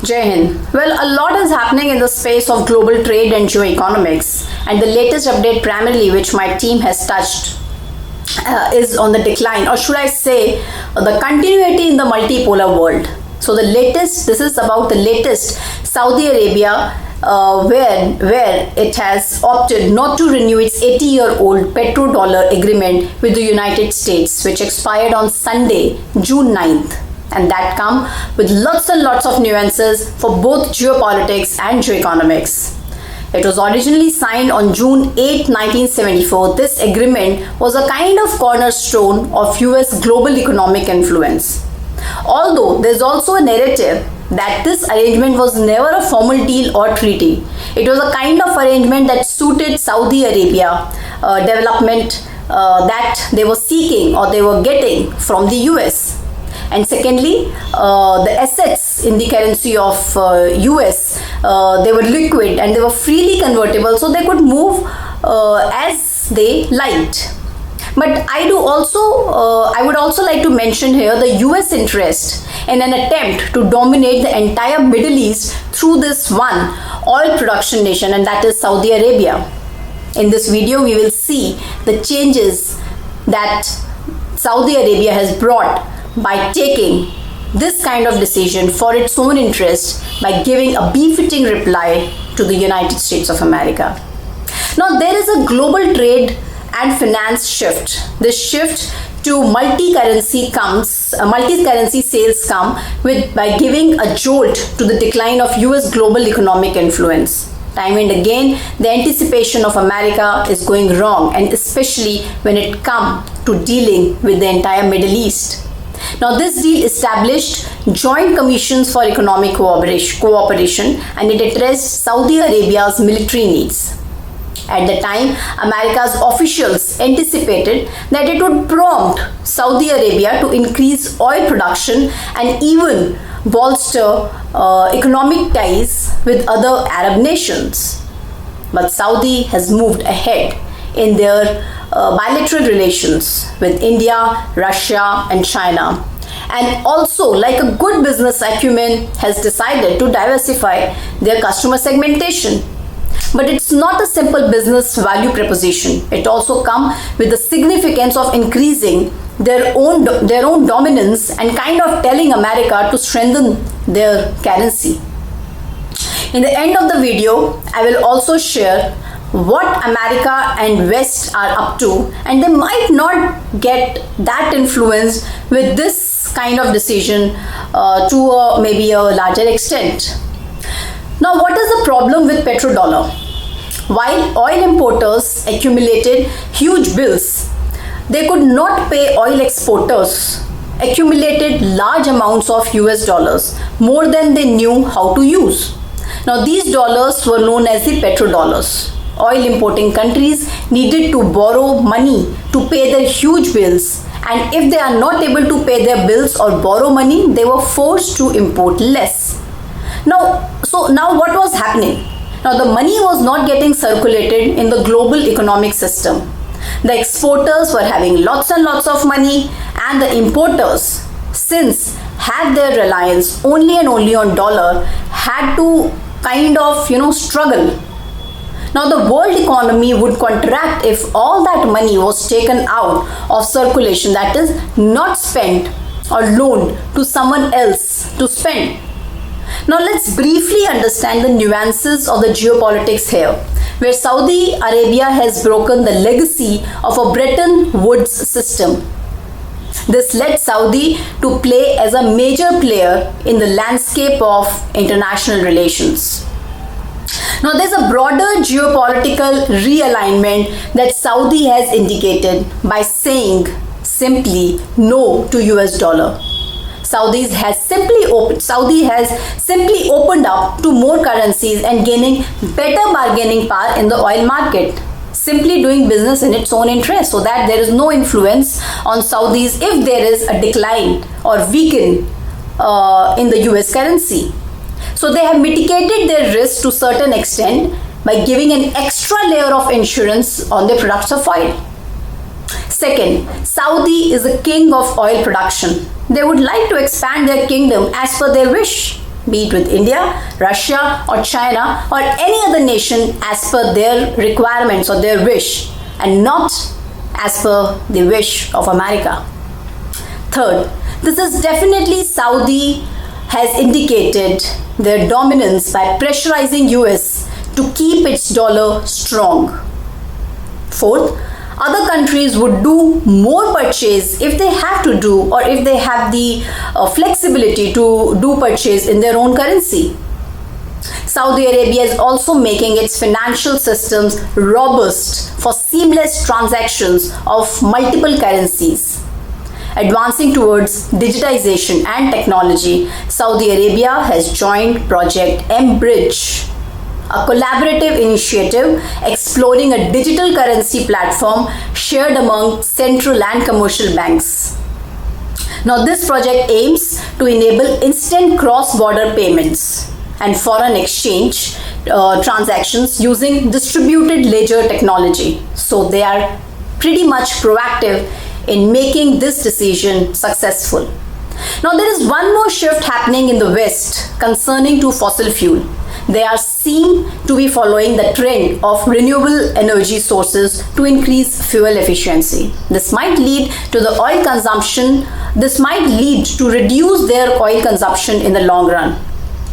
Jai Hind. Well, a lot is happening in the space of global trade and geoeconomics, and the latest update, primarily which my team has touched, is on the decline, or should I say, the continuity in the multipolar world. So, this is about the latest Saudi Arabia, where it has opted not to renew its 80-year-old petrodollar agreement with the United States, which expired on Sunday, June 9th. And that come with lots and lots of nuances for both geopolitics and geoeconomics. It was originally signed on June 8, 1974. This agreement was a kind of cornerstone of US global economic influence. Although there's also a narrative that this arrangement was never a formal deal or treaty. It was a kind of arrangement that suited Saudi Arabia development that they were seeking or they were getting from the US. And secondly, the assets in the currency of US, they were liquid and they were freely convertible, so they could move as they liked. But I would also like to mention here the US interest in an attempt to dominate the entire Middle East through this one oil production nation, and that is Saudi Arabia. In this video, we will see the changes that Saudi Arabia has brought by taking this kind of decision for its own interest by giving a befitting reply to the United States of America. Now, there is a global trade and finance shift. This shift to multi-currency sales come with by giving a jolt to the decline of US global economic influence. Time and again, the anticipation of America is going wrong, and especially when it comes to dealing with the entire Middle East. Now, this deal established joint commissions for economic cooperation, and it addressed Saudi Arabia's military needs. At the time, America's officials anticipated that it would prompt Saudi Arabia to increase oil production and even bolster economic ties with other Arab nations. But Saudi has moved ahead in their bilateral relations with India, Russia and China, and also, like a good business acumen, has decided to diversify their customer segmentation. But it's not a simple business value proposition. It also comes with the significance of increasing their own dominance and kind of telling America to strengthen their currency. In the end of the video, I will also share what America and West are up to, and they might not get that influenced with this kind of decision to maybe a larger extent. Now, what is the problem with petrodollar? While oil importers accumulated huge bills, they could not pay oil exporters accumulated large amounts of US dollars, more than they knew how to use. Now, these dollars were known as the petrodollars. Oil importing countries needed to borrow money to pay their huge bills, and if they are not able to pay their bills or borrow money, they were forced to import less. Now what was happening? Now, the money was not getting circulated in the global economic system. The exporters were having lots and lots of money, and the importers, since had their reliance only and only on dollar, had to kind of struggle. Now, the world economy would contract if all that money was taken out of circulation, that is, not spent or loaned to someone else to spend. Now, let's briefly understand the nuances of the geopolitics here, where Saudi Arabia has broken the legacy of a Bretton Woods system. This led Saudi to play as a major player in the landscape of international relations. Now, there's a broader geopolitical realignment that Saudi has indicated by saying simply no to US dollar. Saudi has simply opened up to more currencies and gaining better bargaining power in the oil market, simply doing business in its own interest, so that there is no influence on Saudis if there is a decline or weaken in the US currency. So they have mitigated their risk to a certain extent by giving an extra layer of insurance on their products of oil. Second, Saudi is the king of oil production. They would like to expand their kingdom as per their wish. be it with India, Russia, or China, or any other nation as per their requirements or their wish, and not as per the wish of America. Third, this is definitely Saudi has indicated their dominance by pressurizing US to keep its dollar strong. Fourth, other countries would do more purchase if they have to do, or if they have the flexibility to do purchase in their own currency. Saudi Arabia is also making its financial systems robust for seamless transactions of multiple currencies. Advancing towards digitization and technology, Saudi Arabia has joined Project M-Bridge, a collaborative initiative exploring a digital currency platform shared among central and commercial banks. Now, this project aims to enable instant cross-border payments and foreign exchange transactions using distributed ledger technology. So they are pretty much proactive in making this decision successful. Now, there is one more shift happening in the West concerning to fossil fuel. They are seen to be following the trend of renewable energy sources to increase fuel efficiency. This might lead to the oil consumption. This might lead to reduce their oil consumption in the long run.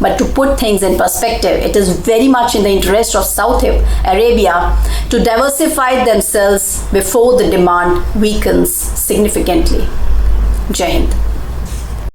But to put things in perspective, it is very much in the interest of Saudi Arabia to diversify themselves before the demand weakens significantly. Jai Hind.